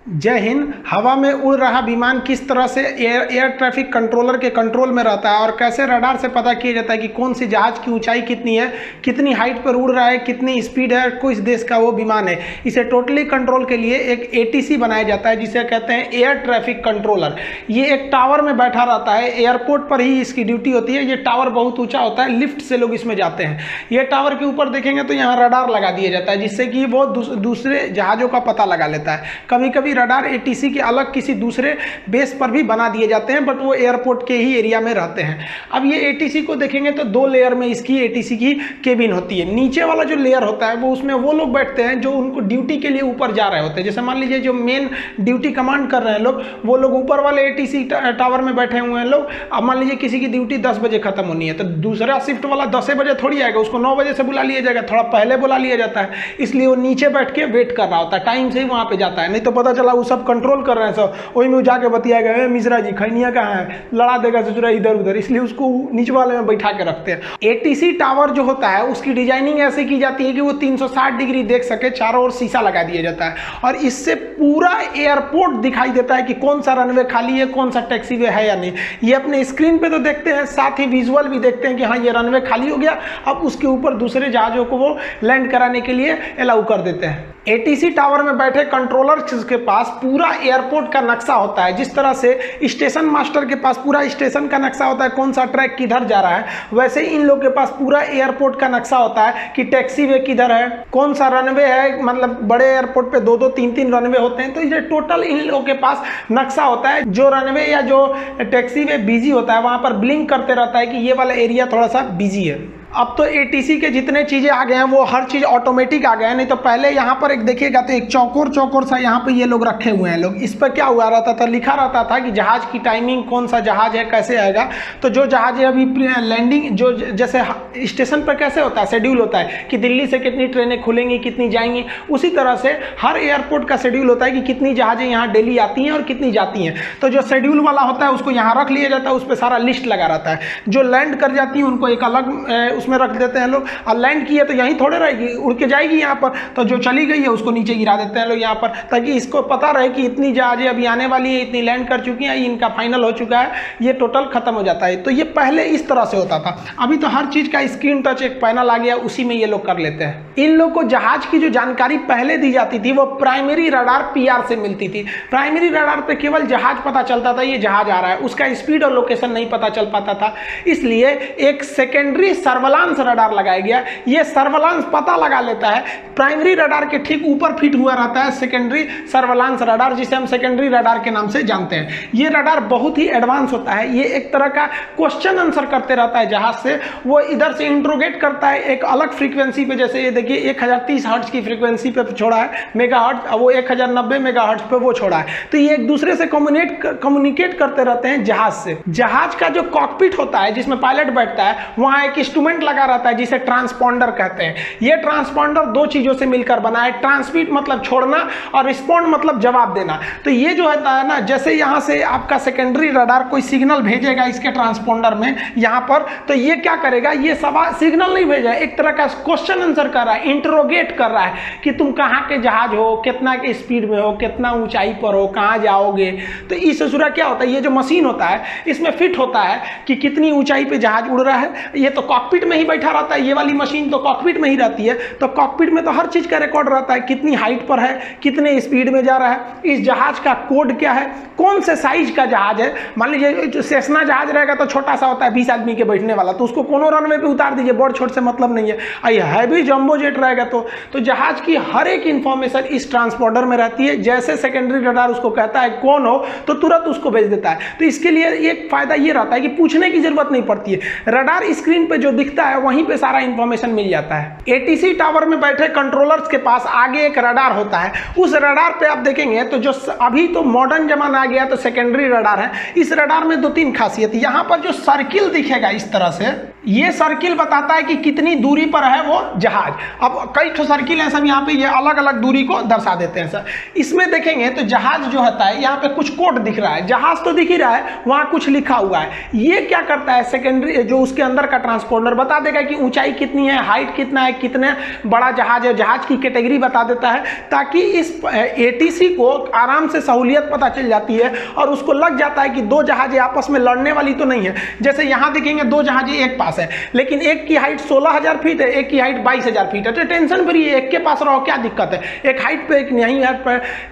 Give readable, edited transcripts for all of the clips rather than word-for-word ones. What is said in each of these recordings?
जय हिंद। हवा में उड़ रहा विमान किस तरह से एयर ट्रैफिक कंट्रोलर के कंट्रोल में रहता है और कैसे रडार से पता किया जाता है कि कौन सी जहाज की ऊंचाई कितनी है, कितनी हाइट पर उड़ रहा है, कितनी स्पीड है, किस देश का वो विमान है। इसे टोटली कंट्रोल के लिए एक ATC बनाया जाता है जिसे कहते हैं एयर ट्रैफिक कंट्रोलर। ये एक टावर में बैठा रहता है, एयरपोर्ट पर ही इसकी ड्यूटी होती है। ये टावर बहुत ऊँचा होता है, लिफ्ट से लोग इसमें जाते हैं। ये टावर के ऊपर देखेंगे तो यहाँ रडार लगा दिया जाता है जिससे कि वो दूसरे जहाज़ों का पता लगा लेता है। कभी कभी रडार ATC के अलग किसी दूसरे बेस पर भी बना दिए जाते हैं, बट वो एयरपोर्ट के ही एरिया में रहते हैं। अब ये ATC को देखेंगे तो 2 लेयर में इसकी ATC की केबिन होती है। नीचे वाला जो लेयर होता है वो उसमें वो लोग बैठते हैं जो उनको ड्यूटी के लिए ऊपर जा रहे होते हैं। जैसे मान लीजिए जो मेन ड्यूटी कमांड कर रहे हैं लोग, वो लोग ऊपर वाले ATC टावर में बैठे हुए हैं लोग। अब मान लीजिए किसी की ड्यूटी 10 बजे खत्म होनी है तो दूसरा शिफ्ट वाला 10 बजे थोड़ी आएगा, उसको 9 बजे से बुला लिया जाएगा, थोड़ा पहले बुला लिया जाता है। इसलिए वो नीचे बैठ के वेट कर रहा होता है, टाइम से ही वहाँ पे जाता है। नहीं तो पता चला वो सब कंट्रोल कर रहे हैं, सब वही में जाके बतियाएगा, मिश्रा जी खैनिया कहाँ है, लड़ा देगा ससुरा इधर उधर। इसलिए उसको नीचे वाले में बैठा के रखते हैं। ATC टावर जो होता है उसकी डिजाइनिंग ऐसे की जाती है कि वो 360 डिग्री देख सके, चारों ओर शीशा लगा दिया जाता है और इससे पूरा एयरपोर्ट दिखाई देता है कि कौन सा रनवे खाली है, कौन सा टैक्सीवे है या नहीं। ये अपने स्क्रीन पे तो देखते हैं, साथ ही विजुअल भी देखते हैं कि हाँ ये रनवे खाली हो गया। अब उसके ऊपर दूसरे जहाजों को वो लैंड कराने के लिए अलाउ कर देते हैं। ATC टावर में बैठे कंट्रोलर के पास पूरा एयरपोर्ट का नक्शा होता है। जिस तरह से स्टेशन मास्टर के पास पूरा स्टेशन का नक्शा होता है, कौन सा ट्रैक किधर जा रहा है, वैसे इन लोग के पास पूरा एयरपोर्ट का नक्शा होता है कि टैक्सी वे किधर है, कौन सा रनवे है। मतलब बड़े एयरपोर्ट पे 2-2, 3-3 रनवे होते हैं, तो ये टोटल इन लोगों के पास नक्शा होता है। जो रनवे या जो टैक्सी वे बिजी होता है वहां पर ब्लिंक करते रहता है कि ये वाला एरिया थोड़ा सा बिजी है। अब तो ATC के जितने चीज़ें आ गए हैं वो हर चीज़ ऑटोमेटिक आ गए हैं। नहीं तो पहले यहाँ पर एक देखिएगा तो एक चौकोर सा यहाँ पे ये लोग रखे हुए हैं लोग। इस पर क्या हुआ रहता था, लिखा रहता था कि जहाज की टाइमिंग, कौन सा जहाज है, कैसे आएगा। तो जो जहाज है अभी लैंडिंग, जो जैसे स्टेशन पर कैसे होता है, शेड्यूल होता है कि दिल्ली से कितनी ट्रेनें खुलेंगी, कितनी जाएंगी, उसी तरह से हर एयरपोर्ट का शेड्यूल होता है कि कितनी जहाजें यहाँ डेली आती हैं और कितनी जाती हैं। तो जो शेड्यूल वाला होता है उसको यहाँ रख लिया जाता है, उस पर सारा लिस्ट लगा रहता है। जो लैंड कर जाती है उनको एक अलग में रख देते हैं लोग। और लैंड की है तो यहीं थोड़े रहेगी, उड़ के जाएगी यहाँ पर। तो जो चली गई है उसको नीचे गिरा देते हैं लोग यहाँ पर, ताकि इसको पता रहे कि इतनी जहाजें अभी आने वाली है, इतनी लैंड कर चुकी हैं, इनका फाइनल हो चुका है, ये टोटल खत्म हो जाता है। तो ये पहले इस तरह से होता था। अभी तो हर चीज का स्क्रीन टच एक पैनल आ गया, उसी में ये लोग कर लेते हैं। इन लोग को जहाज की जो जानकारी पहले दी जाती थी वो प्राइमरी रडार PR से मिलती थी। प्राइमरी रडार पे केवल जहाज पता चलता था, ये जहाज आ रहा है, उसका स्पीड और लोकेशन नहीं पता चल पाता था। इसलिए एक सेकेंडरी सर्वेलांस रडार लगाया गया। ये सर्वेलांस पता लगा लेता है, प्राइमरी रडार के ठीक ऊपर फिट हुआ रहता है सेकेंडरी सर्वेलांस रडार, जिसे हम सेकेंडरी रडार के नाम से जानते हैं। ये रडार बहुत ही एडवांस होता है। ये एक तरह का क्वेश्चन आंसर करते रहता है जहाज से। वो इधर से इंट्रोगेट करता है एक अलग फ्रीक्वेंसी पे, जैसे ये देखिए 1030 हर्ट्ज की फ्रीक्वेंसी पे छोड़ा है मेगाहर्ट्ज, वो 1090 मेगाहर्ट्ज पे वो छोड़ा है। तो ये एक दूसरे से कम्युनिकेट करते रहते हैं जहाज से। जहाज का जो कॉकपिट होता है जिसमें पायलट बैठता है, वहां एक इंस्ट्रूमेंट लगा रहता है जिसे ट्रांसपॉन्डर कहते हैं। ये ट्रांसपॉन्डर 2 चीजों से मिलकर बना है। ट्रांसमिट मतलब छोड़ना और रिस्पॉन्ड मतलब जवाब देना। तो ये जो होता है ना, जैसे यहां से आपका सेकेंडरी रडार कोई सिग्नल भेजेगा इसके ट्रांसपॉन्डर में यहां पर, तो ये क्या करेगा, ये सवाल सिग्नल नहीं भेजा है, एक तरह का क्वेश्चन आंसर कर रहा है, इंटरोगेट कर रहा है कि तुम कहां के जहाज हो, कितना के स्पीड में हो, कितना ऊंचाई पर हो, कहां जाओगे। तो इस ससुरा क्या होता है, ये जो मशीन होता है इसमें फिट होता है कि कितनी ऊंचाई पे जहाज उड़ रहा है। ये तो कॉकपिट में ही बैठा रहता है, ये वाली मशीन तो कॉकपिट में ही रहती है। तो कॉकपिट में तो हर चीज का रिकॉर्ड रहता है, कितनी हाइट पर है, कितने स्पीड में जा रहा है, इस जहाज का कोड क्या है, कौन से साइज का जहाज है। मान लीजिए सेस्ना जहाज रहेगा तो छोटा सा होता है, 20 आदमी के बैठने वाला, तो उसको कोनो रनवे पे उतार दीजिए, बड़ छोट से मतलब नहीं है। हैवी जंबो जेट रहेगा तो जहाज की हर एक इंफॉर्मेशन इस ट्रांसपोर्टर में रहती है। जैसे सेकेंडरी रडार उसको कहता है कौन हो तो तुरंत उसको भेज देता है। तो इसके लिए एक फायदा ये रहता है कि पूछने की जरूरत नहीं पड़ती है, रडार स्क्रीन पे जो दिखता है वहीं पे सारा इंफॉर्मेशन मिल जाता है। ATC टावर में बैठे कंट्रोलर्स के पास आगे एक रडार होता है। उस रडार पे आप देखेंगे तो जो अभी तो मॉडर्न जमाना आ गया तो सेकेंडरी रडार है। इस रडार में 2-3 खासियत। यहाँ पर जो सर्किल दिखेगा इस तरह से, ये सर्किल बताता है कि कितनी दूरी पर है वो जहाज। अब कई ठो सर्किल हैं सब यहाँ पे, ये अलग अलग दूरी को दर्शा देते हैं सर। इसमें देखेंगे तो जहाज जो होता है यहाँ पे कुछ कोड दिख रहा है, जहाज तो दिख ही रहा है, वहाँ कुछ लिखा हुआ है। ये क्या करता है, सेकेंडरी जो उसके अंदर का ट्रांसपोंडर बता देगा कि ऊंचाई कितनी है, हाइट कितना है, कितने बड़ा जहाज है, जहाज की कैटेगरी बता देता है, ताकि इस एटीसी को आराम से सहूलियत पता चल जाती है और उसको लग जाता है कि दो जहाजें आपस में लड़ने वाली तो नहीं है। जैसे यहाँ देखेंगे दो जहाजें एक पास है, लेकिन एक की हाइट 16,000 फीट है, एक की हाइट 22,000 फीट है, तो टेंशन फ्री है, एक के पास रहो, क्या दिक्कत है, एक हाइट पे एक नहीं है।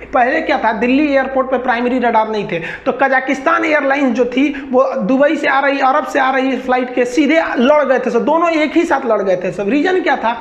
पहले क्या था, दिल्ली एयरपोर्ट पे प्राइमरी रडार नहीं थे, तो कजाकिस्तान एयरलाइंस जो थी वो दुबई से आ रही, अरब से आ रही फ्लाइट के सीधे लड़ गए थे सब, दोनों एक ही साथ लड़ गए थे सब। रीजन क्या था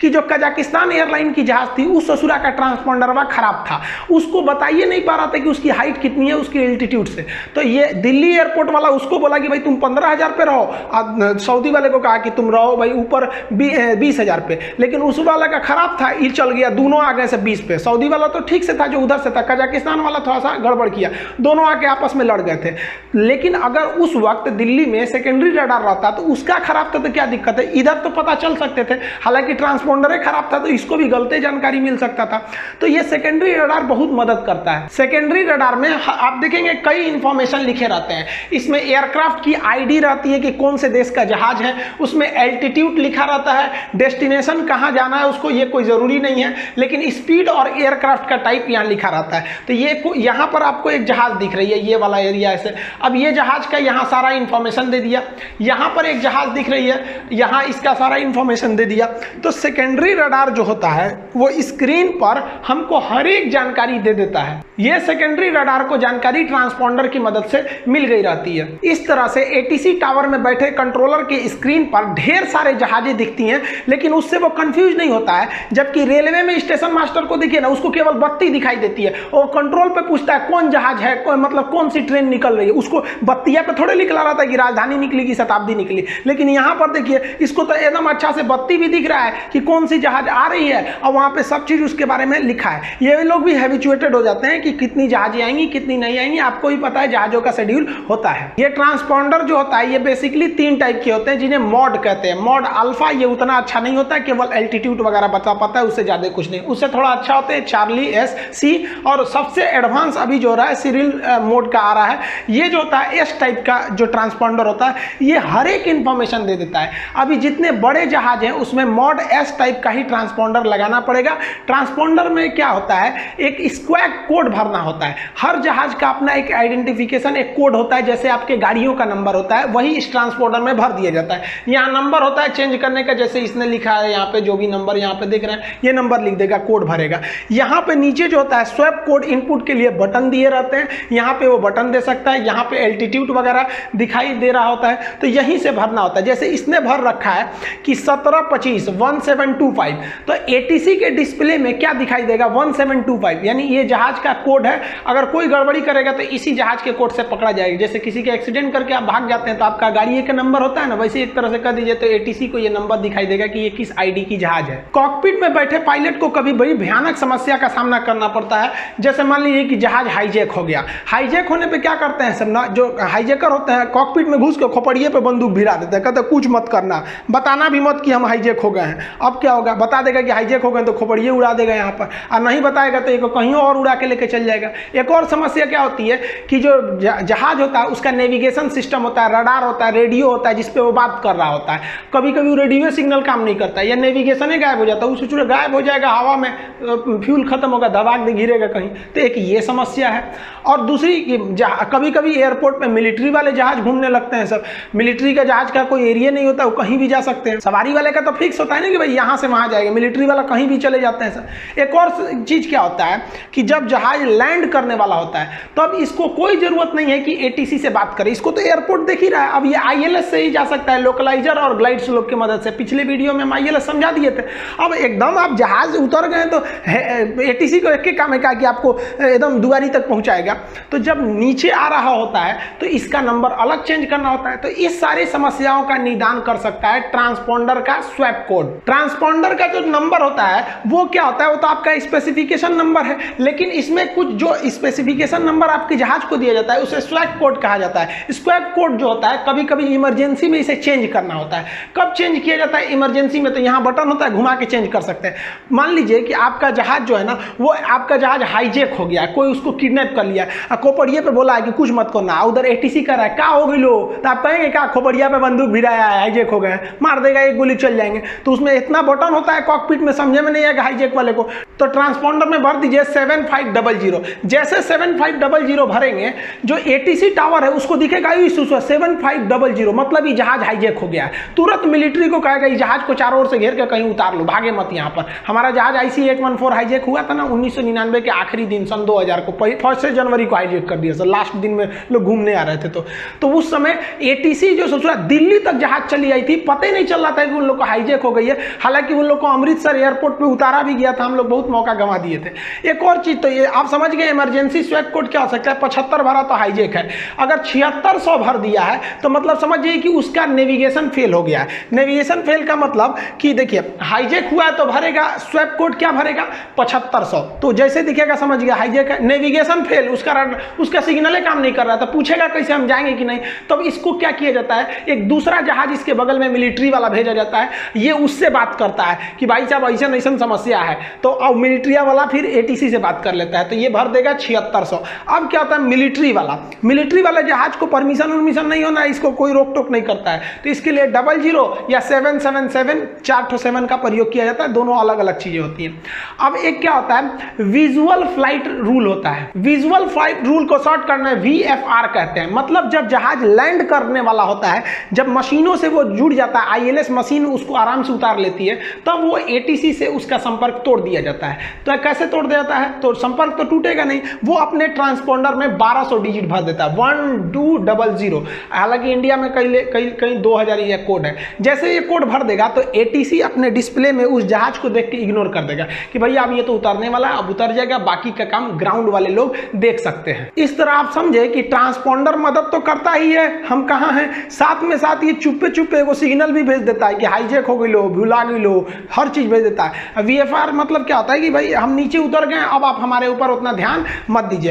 कि जो कजाकिस्तान एयरलाइन की जहाज थी उस ससुरा का ट्रांसपोंडर खराब था, उसको बताइए नहीं पा रहा था कि उसकी हाइट कितनी है उसकी एल्टीट्यूड से। तो ये दिल्ली एयरपोर्ट वाला उसको बोला कि भाई तुम 15,000 पे रहो, सऊदी वाले को कहा कि तुम रहो भाई ऊपर 20,000 पे, लेकिन उस वाला का खराब था, ये चल गया, दोनों आ गए से 20 पे। सऊदी वाला तो ठीक से था जो उधर से था, कजाकिस्तान वाला थोड़ा सा गड़बड़ किया, दोनों आके आपस में लड़ गए थे। लेकिन अगर उस वक्त दिल्ली में सेकेंडरी रडार रहता तो उसका खराब था तो क्या दिक्कत है, इधर तो पता चल सकते थे, हालांकि ट्रांसपोंडर खराब था तो इसको भी गलत जानकारी मिल सकता था। तो ये सेकेंडरी रडार बहुत मदद करता है। सेकेंडरी रडार में आप देखेंगे कई इंफॉर्मेशन लिखे रहते हैं, इसमें एयरक्राफ्ट की आईडी रहती है कि कौन से देश का जहाज है, उसमें एल्टीट्यूड लिखा रहता है, डेस्टिनेशन कहां जाना है उसको ये कोई जरूरी नहीं है, लेकिन स्पीड और एयरक्राफ्ट का टाइप यहां लिखा रहता है। तो ये यहां पर आपको एक जहाज दिख रही है, ये वाला एरिया ऐसे, अब ये जहाज का यहां सारा इंफॉर्मेशन दे दिया, यहां पर एक जहाज दिख रही है, यहां इसका सारा इंफॉर्मेशन दे दिया। तो सेकेंडरी रडार जो होता है वो स्क्रीन पर हमको हर एक जानकारी दे देता है। ये सेकेंडरी रडार को जानकारी ट्रांसपोंडर की मदद से मिल गई रहती है। इस तरह से एटीसी टावर में बैठे कंट्रोलर के स्क्रीन पर ढेर सारे जहाजें दिखती हैं, लेकिन उससे वो कंफ्यूज नहीं होता है। जबकि रेलवे में स्टेशन मास्टर को देखिए ना, उसको केवल बत्ती दिखाई देती है और कंट्रोल पे पूछता है कौन जहाज है, मतलब कौन सी ट्रेन निकल रही है, उसको बत्तियां पे थोड़े लिखला रहता है कि राजधानी निकली कि शताब्दी निकली। लेकिन यहाँ पर देखिए इसको तो एकदम अच्छा से बत्ती भी दिख रहा है कि कौन सी जहाज आ रही है और वहां पे सब चीज उसके बारे में लिखा है। ये लोग भी हैबिचुएटेड हो जाते हैं कि कितनी जहाजें आएंगी कितनी नहीं आएंगी, आपको ही पता है जहाजों का शेड्यूल होता है। ये ट्रांसपोंडर जो होता है ये बेसिकली 3 टाइप के होते हैं जिन्हें मॉड कहते हैं। मॉड अल्फा ये उतना अच्छा नहीं होता है, केवल एल्टीट्यूड वगैरह बता पाता है, उससे ज्यादा कुछ नहीं। उससे थोड़ा अच्छा होते हैं चार्ली एस सी, और सबसे एडवांस अभी जो रहा है सिरिल मोड का आ रहा है। ये जो होता है एस टाइप का जो ट्रांसपोंडर होता है ये हर एक इंफॉर्मेशन दे देता है। अभी जितने बड़े जहाज हैं उसमें मॉड एस टाइप का ही ट्रांसपोंडर लगाना पड़ेगा। ट्रांसपोंडर में क्या होता है, एक स्क्वैग कोड भरना होता है। हर जहाज का अपना एक आइडेंटिफिकेशन एक कोड होता है, जैसे आपके गाड़ियों का नंबर होता है वही इस ट्रांसपोंडर में भर दिया जाता है। यहाँ नंबर होता है चेंज करने का, जैसे इसने लिखा है यहाँ पे जो भी नंबर यहाँ पे देख रहे हैं ये नंबर लिख देगा, कोड भरेगा। यहाँ पे नीचे जो होता है स्वैप कोड इनपुट के लिए बटन दिए रहते हैं, यहाँ पे वो बटन दे सकता है, यहाँ पे एल्टीट्यूड वगैरह दिखाई दे रहा होता है तो यहीं से भरना होता है। जैसे इसने भर रखा है कि 1725 1725, तो एटीसी के डिस्प्ले में क्या दिखाई देगा 1725, यानी ये जहाज का कोड है। अगर कोई गड़बड़ी करेगा तो इसी जहाज के कोड से पकड़ा जाएगा। जैसे किसी के एक्सीडेंट करके आप भाग जाते हैं तो आपका गाड़ी का नंबर होता है ना, वैसे एक तरह से कर दीजिए तो एटीसी को ये नंबर दिखाई देगा कि ये किस आईडी की जहाज है। कॉकपिट में बैठे पायलट को कभी बड़ी भयानक समस्या का सामना करना पड़ता है। जैसे मान लीजिए कि जहाज हाईजैक हो गया, हाईजैक होने पे क्या करते हैं सब ना, जो हाईजैकर होते हैं कॉकपिट में घुस के खोपड़िए पे बंदूक भिड़ा देते हैं, कहते कुछ मत करना, बताना भी मत कि हम हाईजैक हो गए हैं। अब क्या होगा, बता देगा कि हाईजैक हो गए तो खोपड़िए उड़ा देगा यहाँ पर, और नहीं बताएगा तो कहीं और उड़ा के लेके चल जाएगा। एक और समस्या क्या होती है कि जो जहाज होता है उसका नेविगेशन सिस्टम होता है, रडार होता है, रेडियो होता है जिसपे वो बात कर रहा होता है। कभी कभी वो रेडियो सिग्नल काम नहीं करता है या नेविगेशन ही गायब हो जाता है, उस गायब हो जाएगा, हवा में फ्यूल खत्म होगा, दबा के गिरेगा कहीं, तो एक ये समस्या है। और दूसरी कभी कभी एयरपोर्ट में मिलिट्री वाले जहाज घूमने लगते हैं सब, मिलिट्री का जहाज का कोई एरिया नहीं होता, वो कहीं भी जा सकते हैं। सवारी वाले का तो फिक्स होता है ना कि भाई यहाँ से वहाँ जाएगा, मिलिट्री वाला कहीं भी चले जाते हैं सर। एक और चीज क्या होता है कि जब जहाज लैंड करने वाला होता है तब इसको कोई जरूरत नहीं है कि एटीसी से बात करे, इसको तो एयरपोर्ट देख ही रहा है। अब ये आईएलएस से ही जा सकता है, लोकलाइजर और ग्लाइड स्लोप की मदद से। पिछले वीडियो में हम आईएलएस समझा दिए थे। अब एकदम आप जहाज उतर गए तो एटीसी को एक काम है कि आपको एकदम दुआरी तक पहुंचाएगा, तो जब नीचे आ रहा होता है तो इसका नंबर अलग चेंज करना होता है। तो इस सारी समस्याओं का निदान कर सकता है ट्रांसपोंडर का स्वैप कोड। ट्रांसपोंडर का जो नंबर होता है वो क्या होता है, वो तो आपका स्पेसिफिकेशन नंबर है, लेकिन इसमें कुछ जो स्पेसिफिकेशन नंबर आपके जहाज को दिया जाता है उसे स्वैप कोड कहा जाता है। स्वैप कोड जो होता है कभी कभी इमरजेंसी में इसे चेंज करना होता है। कब चेंज किया जाता है? इमरजेंसी में। तो यहाँ बटन होता है, घुमा के चेंज कर सकते हैं। मान लीजिए कि आपका जहाज जो है ना, वो आपका जहाज हाईजेक हो गया है, कोई उसको किडनैप कर लिया है, खोपड़िए पे बोला है कि कुछ मत करना, उधर एटीसी कर रहा है, क्या हो गई लो, तो आप कहेंगे क्या खोपड़िया पे बंदूक भिड़ाया है, हाईजेक हो गए, मार देगा, एक गोली चल जाएंगे। तो उसमें इतना बटन होता है कॉकपिट में, समझे में नहीं आएगा हाईजेक वाले को। तो ट्रांसपॉन्डर में भर दीजिए 7500। जैसे 7500 भरेंगे, जो एटीसी टावर है उसको दिखेगा 7500, मतलब ये जहाज हाईजेक हो गया है। तुरंत मिलिट्री को कहेगा ये जहाज को चारों ओर से घेर के कहीं उतार लो, भागे मत यहाँ पर। हमारा जहाज IC-814 हाईजेक हुआ था ना 1999 के आखिरी दिन, सन 2000 को, 1 जनवरी को हाईजेक कर दिया सर, लास्ट दिन में लोग घूमने आ रहे थे। तो उस समय एटीसी जो सोचा दिल्ली तक जहाज चली आई थी, पता ही नहीं चल रहा था कि उन लोग को हाईजेक हो गई है। हालांकि उन लोग को अमृतसर एयरपोर्ट पे उतारा भी गया था, हम लोग बहुत मौका गंवा दिए थे। एक और चीज, तो ये आप समझ गए इमरजेंसी स्वैप कोड क्या हो सकता है। 75 भरा तो हाईजेक है, अगर 7600 भर दिया है तो मतलब समझिए कि उसका नेविगेशन फेल हो गया है। नेविगेशन फेल का मतलब कि देखिए हाईजेक हुआ है तो भरेगा स्वैप कोड, क्या भरेगा 7500, तो जैसे दिखेगा समझ गया हाईजेक है। नेविगेशन फेल, उसका सिग्नल काम नहीं कर रहा था, पूछेगा कैसे हम जाएंगे कि नहीं। तब इसको क्या किया जाता है, एक दूसरा जहाज इसके बगल में मिलिट्री वाला भेजा जाता है, ये उससे बात करता है कि भाई साहब ऐसा ऐसा समस्या है, तो अब मिलिट्री वाला फिर एटीसी से बात कर लेता है, तो ये भर देगा 7600। अब क्या होता है, मिलिट्री वाला जहाज को परमिशन नहीं होना है, इसको कोई रोक टोक नहीं करता है, तो इसके लिए 00 या 777 4 का प्रयोग किया जाता है। दोनों अलग अलग चीजें होती हैं। अब एक क्या होता है, विजुअल फ्लाइट रूल होता है। विजुअल फ्लाइट रूल को शॉर्ट करना है VFR कहते हैं। मतलब जब जहाज लैंड करने वाला होता है, जब मशीनों से वो जुड़ जाता है, ILS मशीन उसको आराम से उतार लेती है, तब वो ATC से उसका संपर्क तोड़ दिया जाता है। तो कैसे तोड़ दिया जाता है, तो संपर्क तो टूटेगा नहीं, वो अपने ट्रांसपोंडर में 1200 डिजिट भर देता है, 1200। हालांकि इंडिया में कहीं 2000 ये कोड है। जैसे ये कोड भर देगा तो ATC अपने डिस्प्ले में उस जहाज को देख के इग्नोर कर देगा कि भैया अब ये तो उतरने वाला है, अब उतर जाएगा, बाकी का काम ग्राउंड वाले लोग देख सकते हैं। इस तरह आप समझे कि ट्रांसपोंडर मदद तो करता ही है, हम कहाँ हैं, साथ में साथ ये चुप्पे वो सिग्नल भी भेज देता है कि हाईजेक हो गई लो, भुला गई लो, हर चीज भेज देता है। VFR मतलब क्या होता है कि भाई हम नीचे उतर गए, अब आप हमारे ऊपर उतना ध्यान मत दीजिए।